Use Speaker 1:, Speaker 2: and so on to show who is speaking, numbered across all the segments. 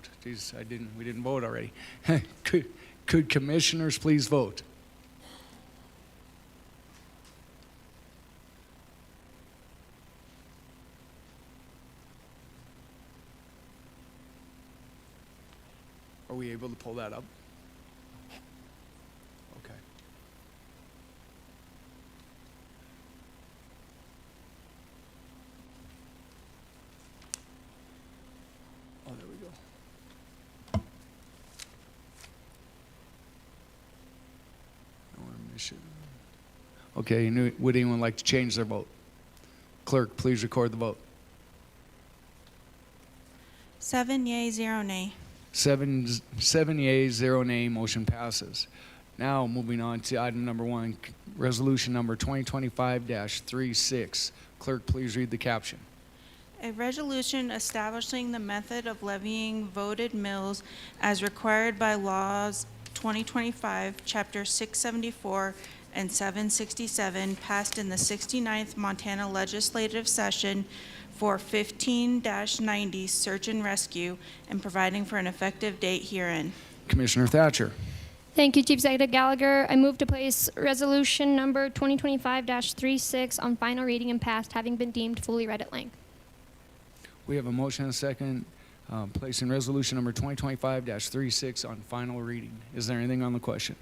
Speaker 1: vote. Geez, we didn't vote already. Could commissioners please vote? Are we able to pull that up? Okay. Oh, there we go. Okay, would anyone like to change their vote? Clerk, please record the vote.
Speaker 2: 7 yea, 0 nay.
Speaker 1: Seven yeas, 0 nay, motion passes. Now, moving on to item number 1, resolution number 2025-36. Clerk, please read the caption.
Speaker 2: A resolution establishing the method of levying voted mills as required by laws 2025, Chapter 674 and 767, passed in the 69th Montana Legislative Session for 15-90 search and rescue, and providing for an effective date herein.
Speaker 1: Commissioner Thatcher.
Speaker 3: Thank you, Chief Executive Gallagher. I move to place resolution number 2025-36 on final reading and passed, having been deemed fully read at length.
Speaker 1: We have a motion and a second placing resolution number 2025-36 on final reading. Is there anything on the question?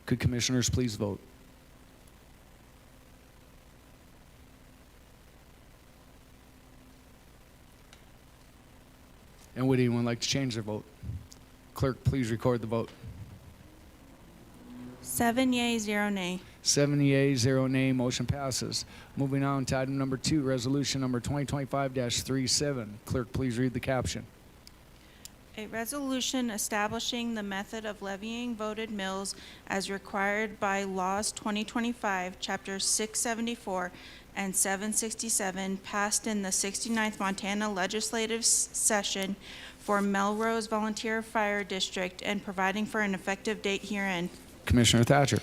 Speaker 1: Could commissioners please vote? And would anyone like to change their vote? Clerk, please record the vote.
Speaker 2: 7 yea, 0 nay.
Speaker 1: 7 yeas, 0 nay, motion passes. Moving on to item number 2, resolution number 2025-37. Clerk, please read the caption.
Speaker 2: A resolution establishing the method of levying voted mills as required by laws 2025, Chapter 674 and 767, passed in the 69th Montana Legislative Session for Melrose Volunteer Fire District, and providing for an effective date herein.
Speaker 1: Commissioner Thatcher.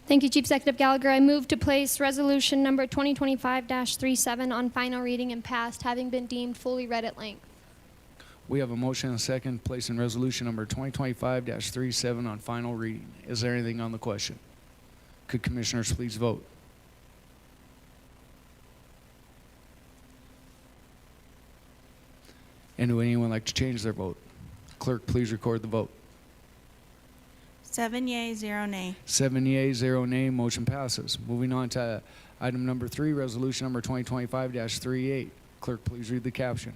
Speaker 3: Thank you, Chief Executive Gallagher. I move to place resolution number 2025-37 on final reading and passed, having been deemed fully read at length.
Speaker 1: We have a motion and a second placing resolution number 2025-37 on final reading. Is there anything on the question? Could commissioners please vote? And would anyone like to change their vote? Clerk, please record the vote.
Speaker 2: 7 yea, 0 nay.
Speaker 1: 7 yeas, 0 nay, motion passes. Moving on to item number 3, resolution number 2025-38. Clerk, please read the caption.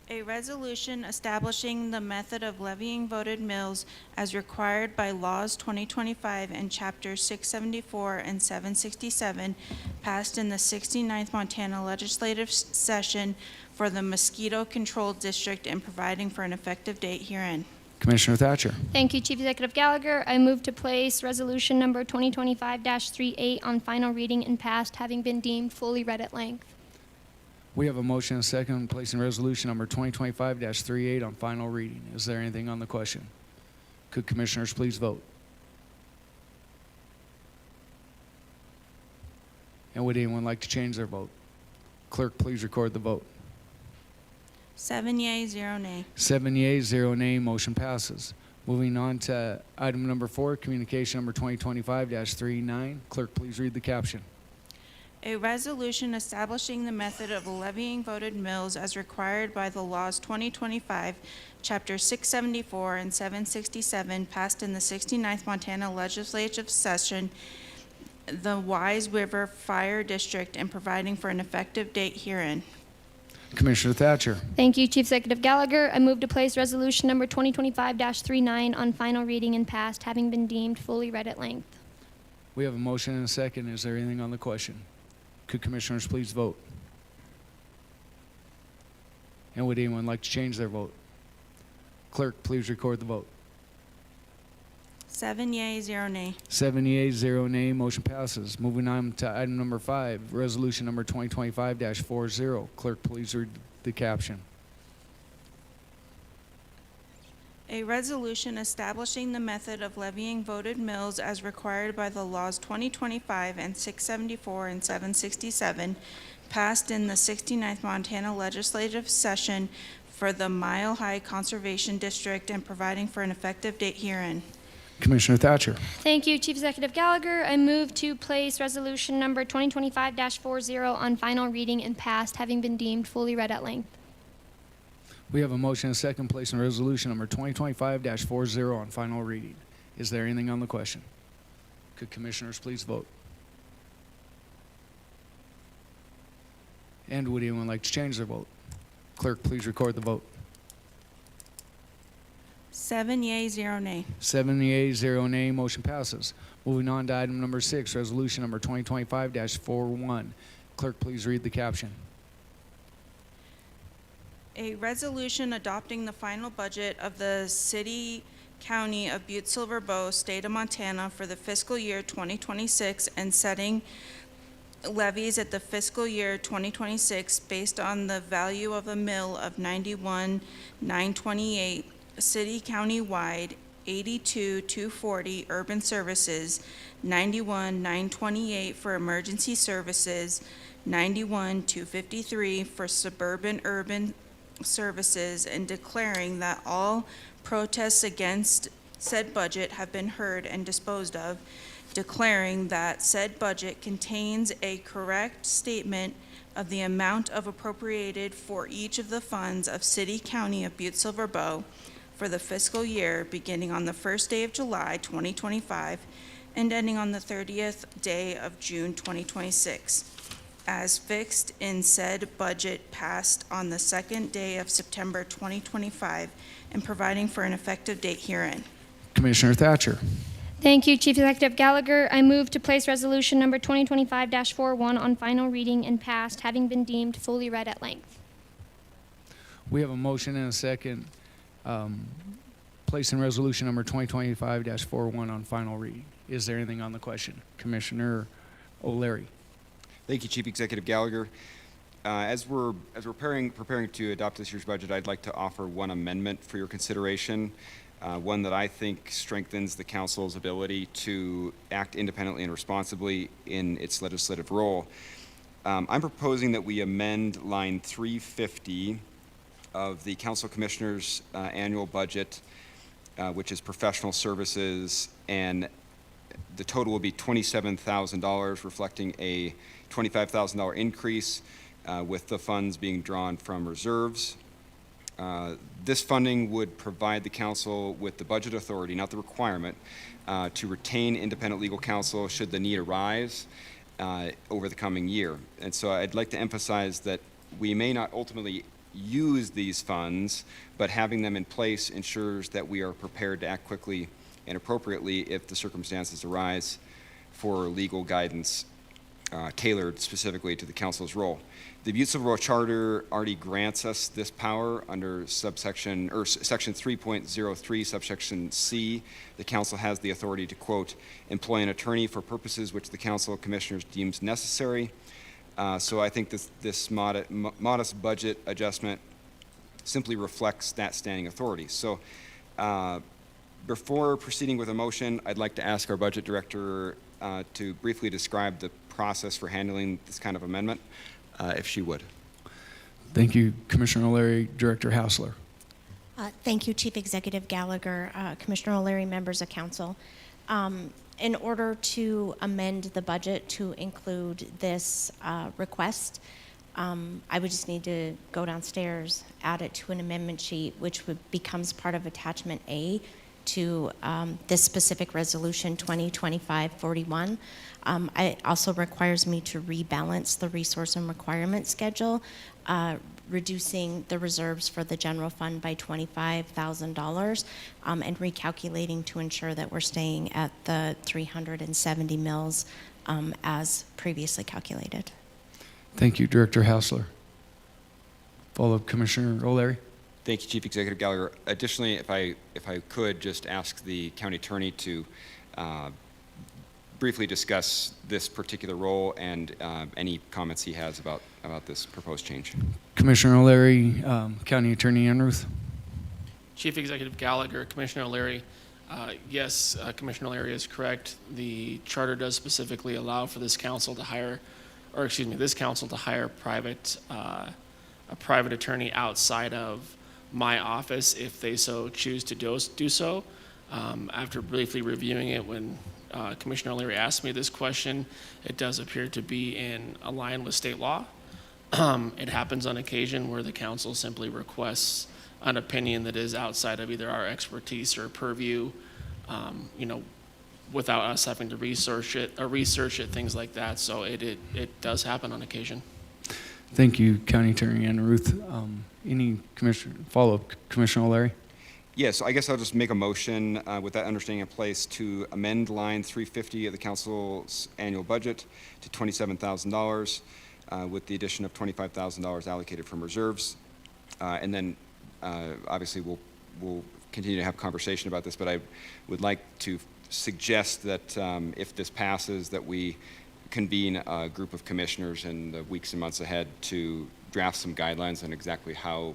Speaker 2: A resolution establishing the method of levying voted mills as required by laws 2025 and Chapter 674 and 767, passed in the 69th Montana Legislative Session for the Mosquito Control District, and providing for an effective date herein.
Speaker 1: Commissioner Thatcher.
Speaker 3: Thank you, Chief Executive Gallagher. I move to place resolution number 2025-38 on final reading and passed, having been deemed fully read at length.
Speaker 1: We have a motion and a second placing resolution number 2025-38 on final reading. Is there anything on the question? Could commissioners please vote? And would anyone like to change their vote? Clerk, please record the vote.
Speaker 2: 7 yea, 0 nay.
Speaker 1: 7 yeas, 0 nay, motion passes. Moving on to item number 4, communication number 2025-39. Clerk, please read the caption.
Speaker 2: A resolution establishing the method of levying voted mills as required by the laws 2025, Chapter 674 and 767, passed in the 69th Montana Legislative Session, the Wise River Fire District, and providing for an effective date herein.
Speaker 1: Commissioner Thatcher.
Speaker 3: Thank you, Chief Executive Gallagher. I move to place resolution number 2025-39 on final reading and passed, having been deemed fully read at length.
Speaker 1: We have a motion and a second. Is there anything on the question? Could commissioners please vote? And would anyone like to change their vote? Clerk, please record the vote.
Speaker 2: 7 yea, 0 nay.
Speaker 1: 7 yeas, 0 nay, motion passes. Moving on to item number 5, resolution number 2025-40. Clerk, please read the caption.
Speaker 2: A resolution establishing the method of levying voted mills as required by the laws 2025 and 674 and 767, passed in the 69th Montana Legislative Session for the Mile High Conservation District and providing for an effective date herein.
Speaker 1: Commissioner Thatcher.
Speaker 3: Thank you, Chief Executive Gallagher. I move to place resolution number 2025-40 on final reading and passed, having been deemed fully read at length.
Speaker 1: We have a motion and a second placing resolution number 2025-40 on final reading. Is there anything on the question? Could commissioners please vote? And would anyone like to change their vote? Clerk, please record the vote.
Speaker 2: 7 yea, 0 nay.
Speaker 1: 7 yeas, 0 nay, motion passes. Moving on to item number 6, resolution number 2025-41. Clerk, please read the caption.
Speaker 2: A resolution adopting the final budget of the City County of Butte-Silver Bow, State of Montana for the fiscal year 2026 and setting levies at the fiscal year 2026 based on the value of a mill of 91,928 city county-wide, 82,240 urban services, 91,928 for emergency services, 91,253 for suburban urban services, and declaring that all protests against said budget have been heard and disposed of, declaring that said budget contains a correct statement of the amount of appropriated for each of the funds of City County of Butte-Silver Bow for the fiscal year beginning on the first day of July 2025 and ending on the 30th day of June 2026, as fixed in said budget passed on the second day of September 2025 and providing for an effective date herein.
Speaker 1: Commissioner Thatcher.
Speaker 3: Thank you, Chief Executive Gallagher. I move to place resolution number 2025-41 on final reading and passed, having been deemed fully read at length.
Speaker 1: We have a motion and a second placing resolution number 2025-41 on final reading. Is there anything on the question? Commissioner O'Leary.
Speaker 4: Thank you, Chief Executive Gallagher. As we're preparing to adopt this year's budget, I'd like to offer one amendment for your consideration, one that I think strengthens the council's ability to act independently and responsibly in its legislative role. I'm proposing that we amend line 350 of the Council Commissioners' annual budget, which is professional services, and the total will be $27,000, reflecting a $25,000 increase, with the funds being drawn from reserves. This funding would provide the council with the budget authority, not the requirement, to retain independent legal counsel should the need arise over the coming year. And so I'd like to emphasize that we may not ultimately use these funds, but having them in place ensures that we are prepared to act quickly and appropriately if the circumstances arise for legal guidance tailored specifically to the council's role. The Butte-Silver Charter already grants us this power under section 3.03, subsection C. The council has the authority to, quote, employ an attorney for purposes which the Council of Commissioners deems necessary. So I think this modest budget adjustment simply reflects that standing authority. So before proceeding with a motion, I'd like to ask our budget director to briefly describe the process for handling this kind of amendment, if she would.
Speaker 1: Thank you, Commissioner O'Leary. Director Hausler.
Speaker 5: Thank you, Chief Executive Gallagher, Commissioner O'Leary, members of council. In order to amend the budget to include this request, I would just need to go downstairs, add it to an amendment sheet, which becomes part of attachment A to this specific resolution 2025-41. It also requires me to rebalance the resource and requirement schedule, reducing the reserves for the general fund by $25,000 and recalculating to ensure that we're staying at the 370 mills as previously calculated.
Speaker 1: Thank you, Director Hausler. Follow-up, Commissioner O'Leary.
Speaker 4: Thank you, Chief Executive Gallagher. Additionally, if I could just ask the county attorney to briefly discuss this particular role and any comments he has about this proposed change.
Speaker 1: Commissioner O'Leary, County Attorney Enruth.
Speaker 6: Chief Executive Gallagher, Commissioner O'Leary. Yes, Commissioner O'Leary is correct. The charter does specifically allow for this council to hire, a private attorney outside of my office if they so choose to do so. After briefly reviewing it, when Commissioner O'Leary asked me this question, it does appear to be in line with state law. It happens on occasion where the council simply requests an opinion that is outside of either our expertise or purview, without us having to research it, things like that. So it does happen on occasion.
Speaker 1: Thank you, County Attorney Ann Ruth. Any follow-up, Commissioner O'Leary?
Speaker 4: Yes, I guess I'll just make a motion with that understanding in place to amend line 350 of the council's annual budget to $27,000 with the addition of $25,000 allocated from reserves. And then obviously we'll continue to have conversation about this, but I would like to suggest that if this passes, that we convene a group of commissioners in the weeks and months ahead to draft some guidelines on exactly how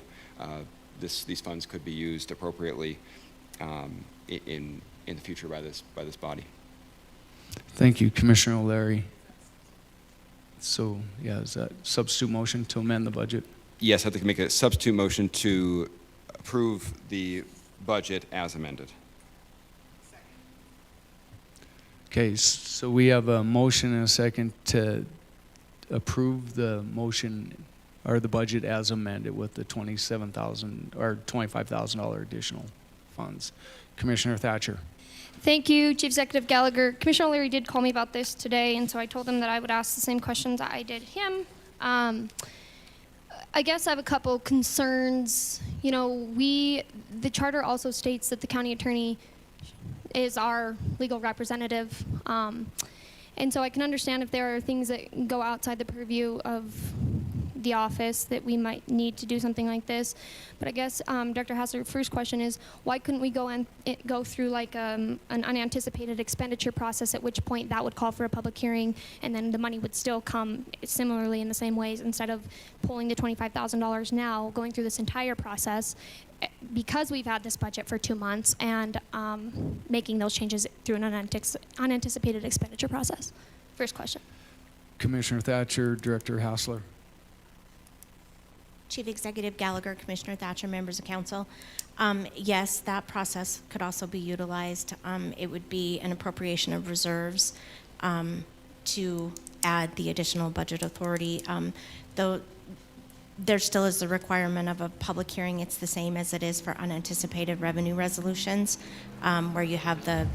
Speaker 4: these funds could be used appropriately in the future by this body.
Speaker 1: Thank you, Commissioner O'Leary. So, yeah, is that substitute motion to amend the budget?
Speaker 4: Yes, I'd like to make a substitute motion to approve the budget as amended.
Speaker 1: Okay, so we have a motion and a second to approve the motion or the budget as amended with the $27,000 or $25,000 additional funds. Commissioner Thatcher.
Speaker 3: Thank you, Chief Executive Gallagher. Commissioner O'Leary did call me about this today, and so I told him that I would ask the same questions that I did him. I guess I have a couple concerns. The charter also states that the county attorney is our legal representative. And so I can understand if there are things that go outside the purview of the office that we might need to do something like this. But I guess, Dr. Hassler, first question is, why couldn't we go through like an unanticipated expenditure process, at which point that would call for a public hearing, and then the money would still come similarly in the same ways, instead of pulling the $25,000 now, going through this entire process, because we've had this budget for 2 months, and making those changes through an unanticipated expenditure process? First question.
Speaker 1: Commissioner Thatcher, Director Hassler.
Speaker 5: Chief Executive Gallagher, Commissioner Thatcher, members of council. Yes, that process could also be utilized. It would be an appropriation of reserves to add the additional budget authority. Though there still is the requirement of a public hearing. It's the same as it is for unanticipated revenue resolutions, where you have the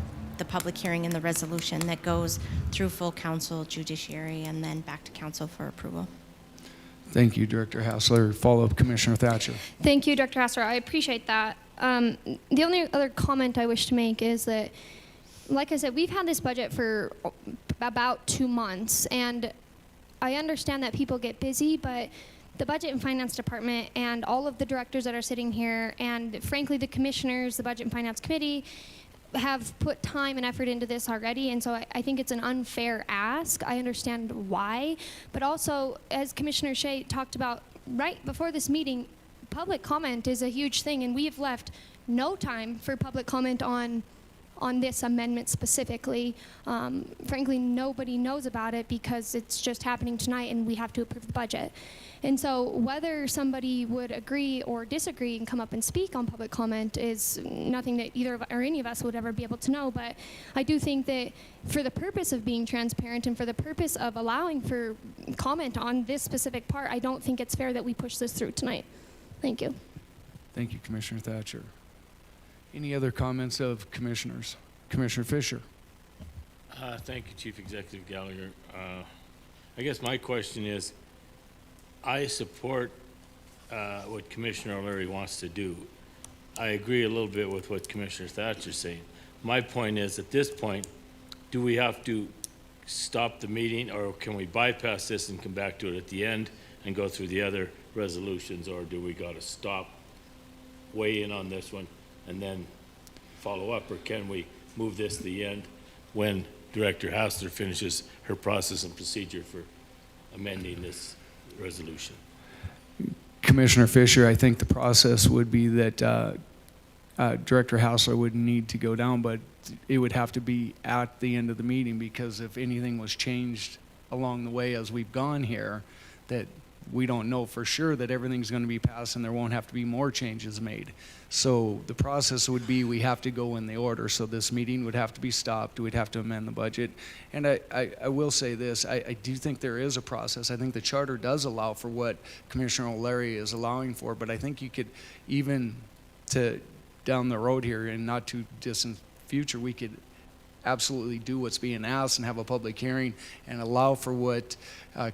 Speaker 5: public hearing and the resolution that goes through full council, judiciary, and then back to council for approval.
Speaker 1: Thank you, Director Hassler. Follow-up, Commissioner Thatcher.
Speaker 3: Thank you, Dr. Hassler. I appreciate that. The only other comment I wish to make is that, like I said, we've had this budget for about 2 months, and I understand that people get busy, but the Budget and Finance Department and all of the directors that are sitting here, and frankly the commissioners, the Budget and Finance Committee, have put time and effort into this already, and so I think it's an unfair ask. I understand why, but also, as Commissioner Shea talked about right before this meeting, public comment is a huge thing, and we have left no time for public comment on this amendment specifically. Frankly, nobody knows about it because it's just happening tonight and we have to approve the budget. And so whether somebody would agree or disagree and come up and speak on public comment is nothing that either of or any of us would ever be able to know. But I do think that for the purpose of being transparent and for the purpose of allowing for comment on this specific part, I don't think it's fair that we push this through tonight. Thank you.
Speaker 1: Thank you, Commissioner Thatcher. Any other comments of commissioners? Commissioner Fisher.
Speaker 7: Thank you, Chief Executive Gallagher. I guess my question is, I support what Commissioner O'Leary wants to do. I agree a little bit with what Commissioner Thatcher's saying. My point is, at this point, do we have to stop the meeting, or can we bypass this and come back to it at the end and go through the other resolutions, or do we got to stop, weigh in on this one, and then follow up, or can we move this to the end when Director Hassler finishes her process and procedure for amending this resolution?
Speaker 1: Commissioner Fisher, I think the process would be that Director Hassler would need to go down, but it would have to be at the end of the meeting, because if anything was changed along the way as we've gone here, that we don't know for sure that everything's going to be passed and there won't have to be more changes made. So the process would be we have to go in the order. So this meeting would have to be stopped. We'd have to amend the budget. And I will say this, I do think there is a process. I think the charter does allow for what Commissioner O'Leary is allowing for, but I think you could even to down the road here in not too distant future, we could absolutely do what's being asked and have a public hearing and allow for what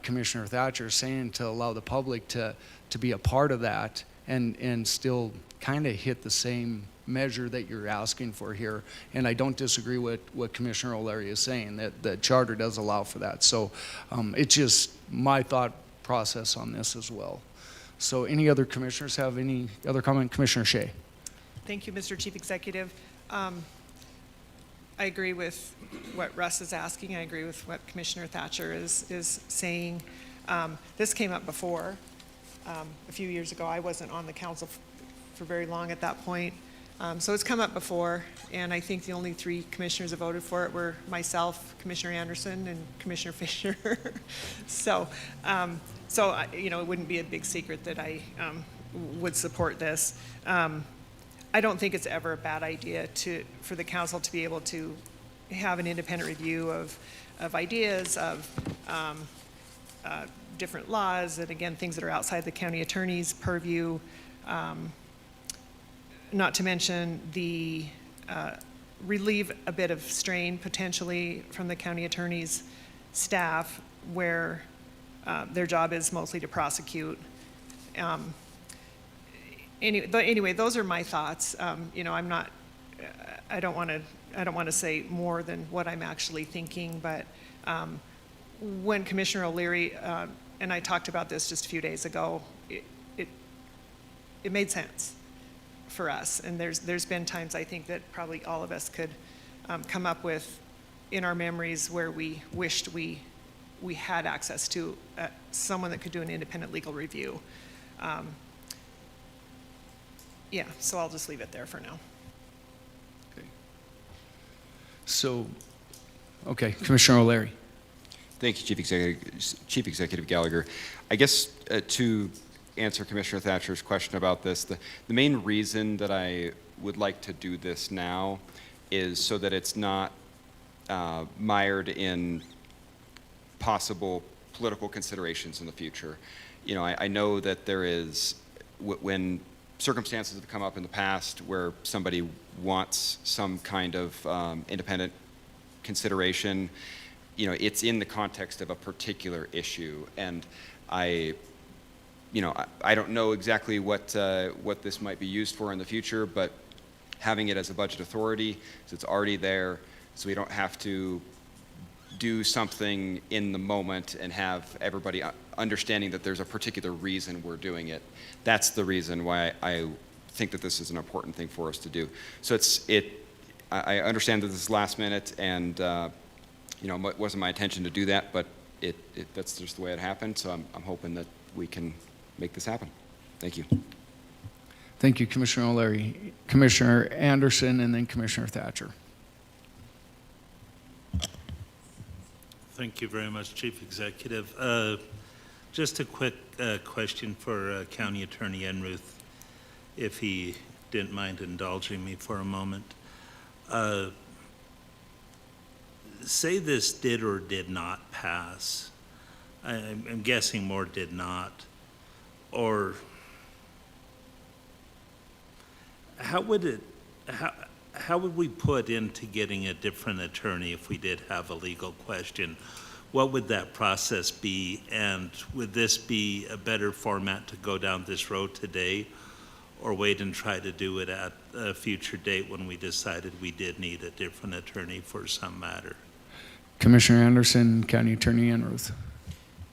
Speaker 1: Commissioner Thatcher is saying, to allow the public to be a part of that and still kind of hit the same measure that you're asking for here. And I don't disagree with what Commissioner O'Leary is saying, that the charter does allow for that. So it's just my thought process on this as well. So any other commissioners have any other comment? Commissioner Shea.
Speaker 8: Thank you, Mr. Chief Executive. I agree with what Russ is asking. I agree with what Commissioner Thatcher is saying. This came up before, a few years ago. I wasn't on the council for very long at that point. So it's come up before, and I think the only 3 commissioners that voted for it were myself, Commissioner Anderson, and Commissioner Fisher. So it wouldn't be a big secret that I would support this. I don't think it's ever a bad idea for the council to be able to have an independent review of ideas, of different laws, and again, things that are outside the county attorney's purview. Not to mention relieve a bit of strain potentially from the county attorney's staff, where their job is mostly to prosecute. Anyway, those are my thoughts. I don't want to say more than what I'm actually thinking, but when Commissioner O'Leary and I talked about this just a few days ago, it made sense for us. And there's been times, I think, that probably all of us could come up with in our memories where we wished we had access to someone that could do an independent legal review. Yeah, so I'll just leave it there for now.
Speaker 1: Okay. So, okay, Commissioner O'Leary.
Speaker 4: Thank you, Chief Executive Gallagher. I guess to answer Commissioner Thatcher's question about this, the main reason that I would like to do this now is so that it's not mired in possible political considerations in the future. I know that there is, when circumstances have come up in the past where somebody wants some kind of independent consideration, it's in the context of a particular issue. And I don't know exactly what this might be used for in the future, but having it as a budget authority, so it's already there, so we don't have to do something in the moment and have everybody understanding that there's a particular reason we're doing it. That's the reason why I think that this is an important thing for us to do. So I understand that this is last minute, and it wasn't my intention to do that, but that's just the way it happened. So I'm hoping that we can make this happen. Thank you.
Speaker 1: Thank you, Commissioner O'Leary. Commissioner Anderson, and then Commissioner Thatcher.
Speaker 9: Thank you very much, Chief Executive. Just a quick question for County Attorney Enruth, if he didn't mind indulging me for a moment. Say this did or did not pass. I'm guessing more did not. Or how would we put into getting a different attorney if we did have a legal question? What would that process be? And would this be a better format to go down this road today, or wait and try to do it at a future date when we decided we did need a different attorney for some matter?
Speaker 1: Commissioner Anderson, County Attorney Enruth.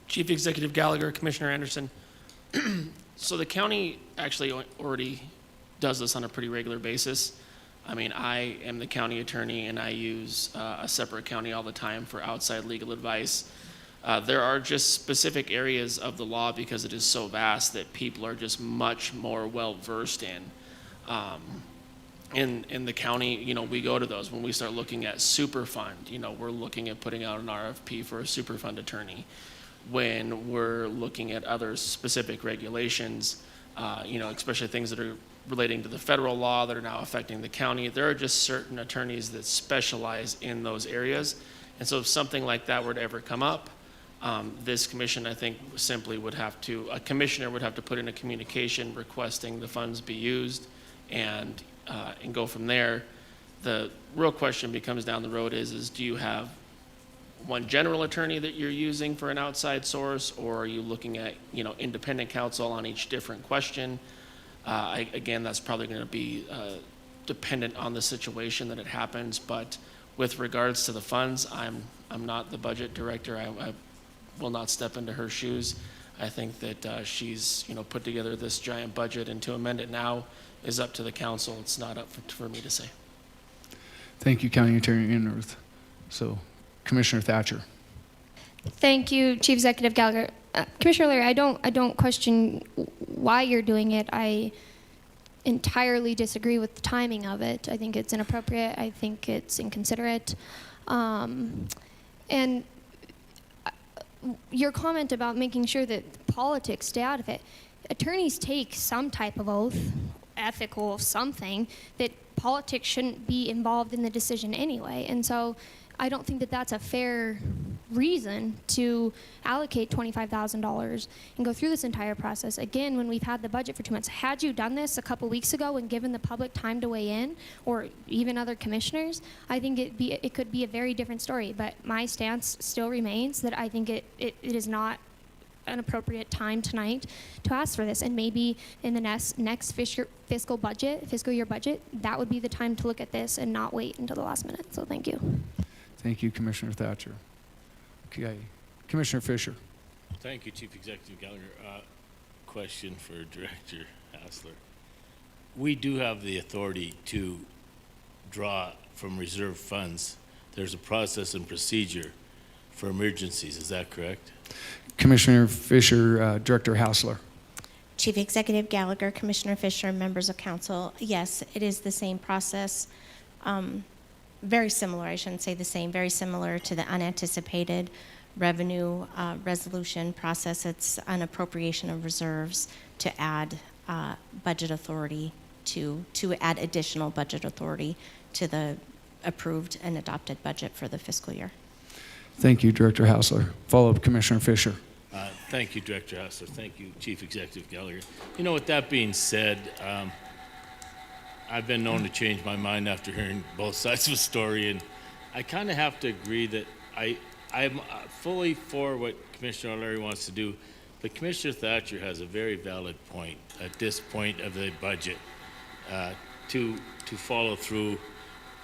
Speaker 6: Chief Executive Gallagher, Commissioner Anderson. So the county actually already does this on a pretty regular basis. I mean, I am the county attorney, and I use a separate county all the time for outside legal advice. There are just specific areas of the law, because it is so vast, that people are just much more well-versed in. In the county, we go to those. When we start looking at Superfund, we're looking at putting out an RFP for a Superfund attorney. when we're looking at other specific regulations, especially things that are relating to the federal law that are now affecting the county. There are just certain attorneys that specialize in those areas. And so if something like that were to ever come up, this commission, I think, simply would have to, a commissioner would have to put in a communication requesting the funds be used and go from there. The real question becomes down the road is do you have one general attorney that you're using for an outside source, or are you looking at, independent counsel on each different question? Again, that's probably going to be dependent on the situation that it happens, but with regards to the funds, I'm not the budget director. I will not step into her shoes. I think that she's put together this giant budget, and to amend it now is up to the council. It's not up for me to say.
Speaker 1: Thank you, County Attorney Inworth. So, Commissioner Thatcher.
Speaker 3: Thank you, Chief Executive Gallagher. Commissioner O'Leary, I don't question why you're doing it. I entirely disagree with the timing of it. I think it's inappropriate. I think it's inconsiderate. And your comment about making sure that politics stay out of it. Attorneys take some type of oath, ethical something, that politics shouldn't be involved in the decision anyway. And so I don't think that that's a fair reason to allocate $25,000 and go through this entire process again when we've had the budget for 2 months. Had you done this a couple weeks ago and given the public time to weigh in, or even other commissioners, I think it could be a very different story. But my stance still remains that I think it is not an appropriate time tonight to ask for this, and maybe in the next fiscal year budget, that would be the time to look at this and not wait until the last minute. So thank you.
Speaker 1: Thank you, Commissioner Thatcher. Okay, Commissioner Fisher.
Speaker 7: Thank you, Chief Executive Gallagher. Question for Director Hassler. We do have the authority to draw from reserve funds. There's a process and procedure for emergencies. Is that correct?
Speaker 1: Commissioner Fisher, Director Hassler.
Speaker 5: Chief Executive Gallagher, Commissioner Fisher, members of council, yes, it is the same process. Very similar, I shouldn't say the same, very similar to the unanticipated revenue resolution process. It's an appropriation of reserves to add budget authority to add additional budget authority to the approved and adopted budget for the fiscal year.
Speaker 1: Thank you, Director Hassler. Follow-up, Commissioner Fisher.
Speaker 7: Thank you, Director Hassler. Thank you, Chief Executive Gallagher. With that being said, I've been known to change my mind after hearing both sides of the story, and I kind of have to agree that I'm fully for what Commissioner O'Leary wants to do, but Commissioner Thatcher has a very valid point at this point of the budget to follow through.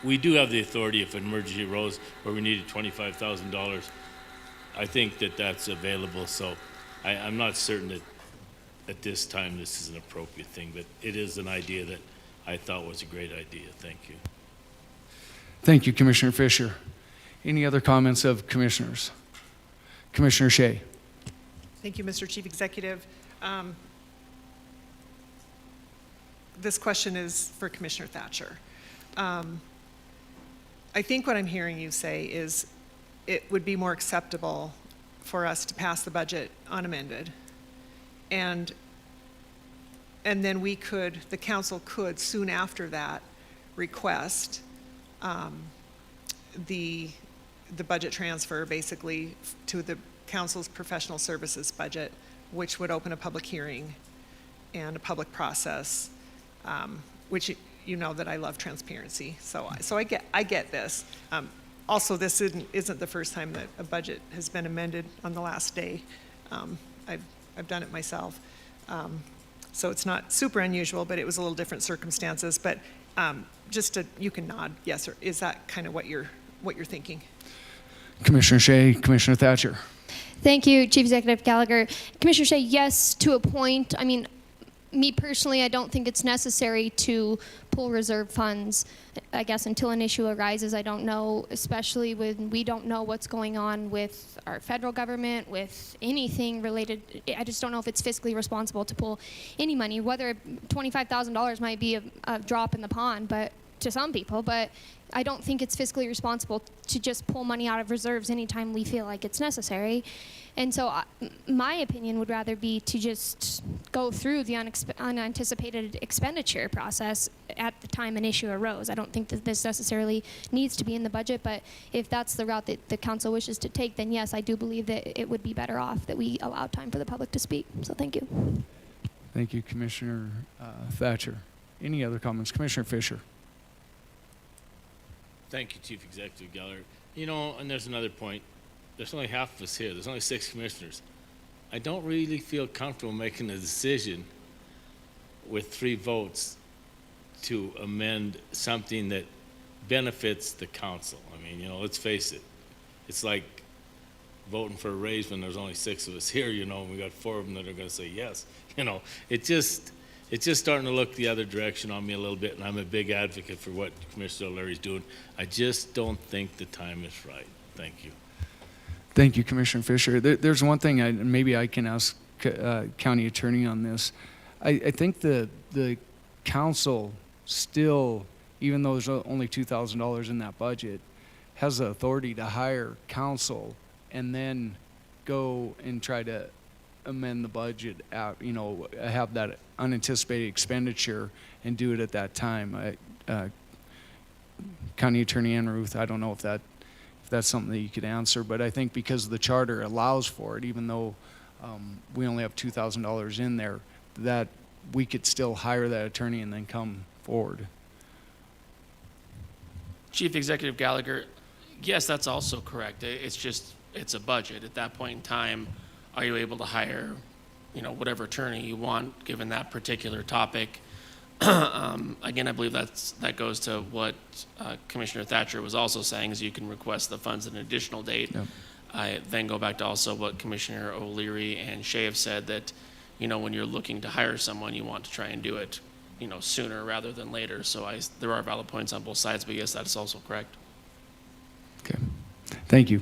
Speaker 7: We do have the authority if an emergency arose where we needed $25,000. I think that that's available, so I'm not certain that at this time this is an appropriate thing, but it is an idea that I thought was a great idea. Thank you.
Speaker 1: Thank you, Commissioner Fisher. Any other comments of commissioners? Commissioner Shea.
Speaker 8: Thank you, Mr. Chief Executive. This question is for Commissioner Thatcher. I think what I'm hearing you say is it would be more acceptable for us to pass the budget unamended, and then the council could soon after that request the budget transfer basically to the council's professional services budget, which would open a public hearing and a public process, which you know that I love transparency. So I get this. Also, this isn't the first time that a budget has been amended on the last day. I've done it myself. So it's not super unusual, but it was a little different circumstances. But you can nod yes, or is that kind of what you're thinking?
Speaker 1: Commissioner Shea, Commissioner Thatcher.
Speaker 3: Thank you, Chief Executive Gallagher. Commissioner Shea, yes, to a point. I mean, me personally, I don't think it's necessary to pull reserve funds, I guess, until an issue arises. I don't know, especially when we don't know what's going on with our federal government, with anything related. I just don't know if it's fiscally responsible to pull any money, whether $25,000 might be a drop in the pond, but to some people, but I don't think it's fiscally responsible to just pull money out of reserves anytime we feel like it's necessary. And so my opinion would rather be to just go through the unanticipated expenditure process at the time an issue arose. I don't think that this necessarily needs to be in the budget, but if that's the route that the council wishes to take, then yes, I do believe that it would be better off that we allow time for the public to speak. So thank you.
Speaker 1: Thank you, Commissioner Thatcher. Any other comments? Commissioner Fisher.
Speaker 7: Thank you, Chief Executive Gallagher. You know, and there's another point. There's only half of us here. There's only 6 commissioners. I don't really feel comfortable making a decision with 3 votes to amend something that benefits the council. I mean, you know, let's face it. It's like voting for a raise when there's only 6 of us here, you know, and we got 4 of them that are going to say yes. You know, it's just starting to look the other direction on me a little bit, and I'm a big advocate for what Commissioner O'Leary's doing. I just don't think the time is right. Thank you.
Speaker 1: Thank you, Commissioner Fisher. There's one thing maybe I can ask County Attorney on this. I think the council still, even though there's only $2,000 in that budget, has the authority to hire counsel and then go and try to amend the budget out, you know, have that unanticipated expenditure and do it at that time. County Attorney Ann Ruth, I don't know if that's something that you could answer, but I think because the charter allows for it, even though we only have $2,000 in there, that we could still hire that attorney and then come forward.
Speaker 6: Chief Executive Gallagher, yes, that's also correct. It's a budget. At that point in time, are you able to hire, you know, whatever attorney you want, given that particular topic? Again, I believe that goes to what Commissioner Thatcher was also saying, is you can request the funds at an additional date.
Speaker 1: Yep.
Speaker 6: I then go back to also what Commissioner O'Leary and Shea have said, that, you know, when you're looking to hire someone, you want to try and do it, you know, sooner rather than later. So there are valid points on both sides, but yes, that is also correct.
Speaker 1: Okay, thank you.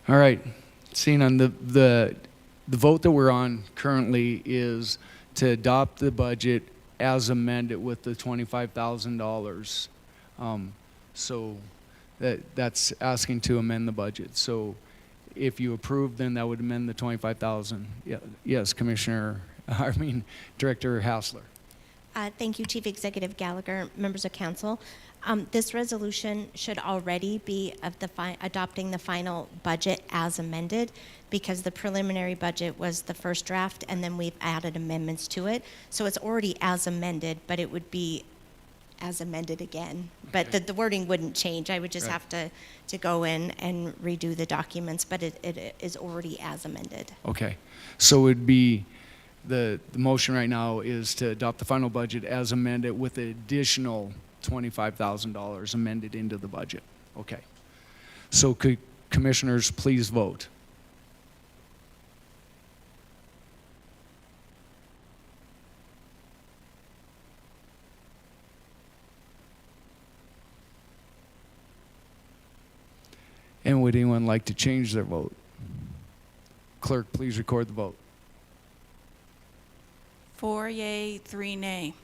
Speaker 1: All right, seeing on the vote that we're on currently is to adopt the budget as amended with the $25,000. So that's asking to amend the budget. So if you approve, then that would amend the 25,000. Yeah, yes, Director Hassler.
Speaker 5: Thank you, Chief Executive Gallagher, members of council. This resolution should already be of adopting the final budget as amended, because the preliminary budget was the first draft, and then we've added amendments to it. So it's already as amended, but it would be as amended again. But
Speaker 1: Okay.
Speaker 5: the wording wouldn't change. I would just
Speaker 1: Right.
Speaker 5: have to go in and redo the documents, but it is already as amended.
Speaker 1: Okay, so it'd be, the motion right now is to adopt the final budget as amended with the additional $25,000 amended into the budget. Okay. So could commissioners please vote? And would anyone like to change their vote? Clerk, please record the vote.
Speaker 2: 4 yea, 3 nay.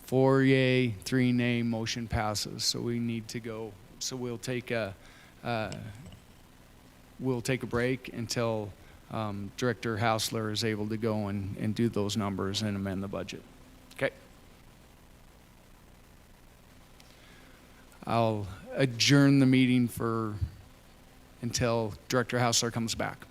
Speaker 1: 4 yea, 3 nay, motion passes. So we need to go, so we'll take a break until Director Hassler is able to go and do those numbers and amend the budget. Okay. I'll adjourn the meeting until Director Hassler comes back.